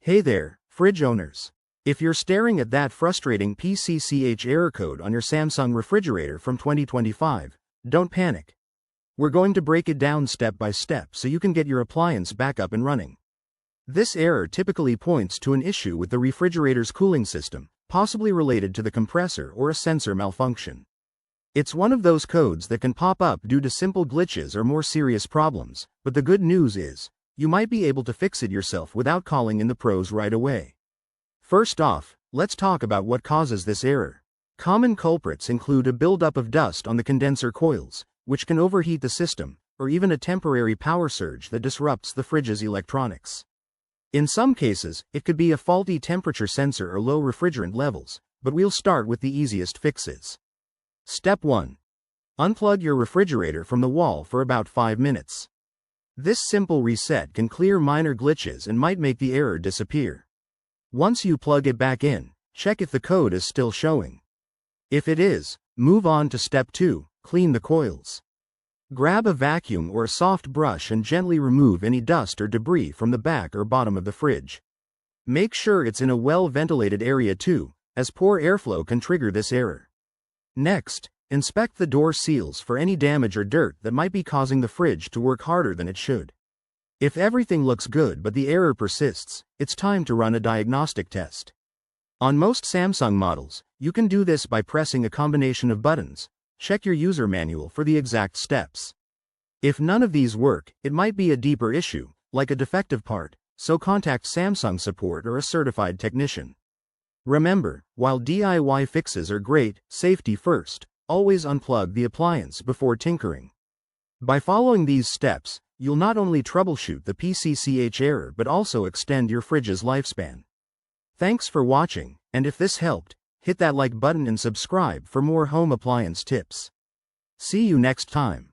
Hey there, fridge owners. If you're staring at that frustrating PCCH error code on your Samsung refrigerator from 2025, don't panic. We're going to break it down step by step so you can get your appliance back up and running. This error typically points to an issue with the refrigerator's cooling system, possibly related to the compressor or a sensor malfunction. It's one of those codes that can pop up due to simple glitches or more serious problems, but the good news is, you might be able to fix it yourself without calling in the pros right away. First off, let's talk about what causes this error. Common culprits include a buildup of dust on the condenser coils, which can overheat the system, or even a temporary power surge that disrupts the fridge's electronics. In some cases, it could be a faulty temperature sensor or low refrigerant levels, but we'll start with the easiest fixes. Step 1. Unplug your refrigerator from the wall for about 5 minutes. This simple reset can clear minor glitches and might make the error disappear. Once you plug it back in, check if the code is still showing. If it is, move on to step 2, clean the coils. Grab a vacuum or a soft brush and gently remove any dust or debris from the back or bottom of the fridge. Make sure it's in a well-ventilated area too, as poor airflow can trigger this error. Next, inspect the door seals for any damage or dirt that might be causing the fridge to work harder than it should. If everything looks good but the error persists, it's time to run a diagnostic test. On most Samsung models, you can do this by pressing a combination of buttons. Check your user manual for the exact steps. If none of these work, it might be a deeper issue, like a defective part, so contact Samsung support or a certified technician. Remember, while DIY fixes are great, safety first. Always unplug the appliance before tinkering. By following these steps, you'll not only troubleshoot the PCCH error but also extend your fridge's lifespan. Thanks for watching, and if this helped, hit that like button and subscribe for more home appliance tips. See you next time.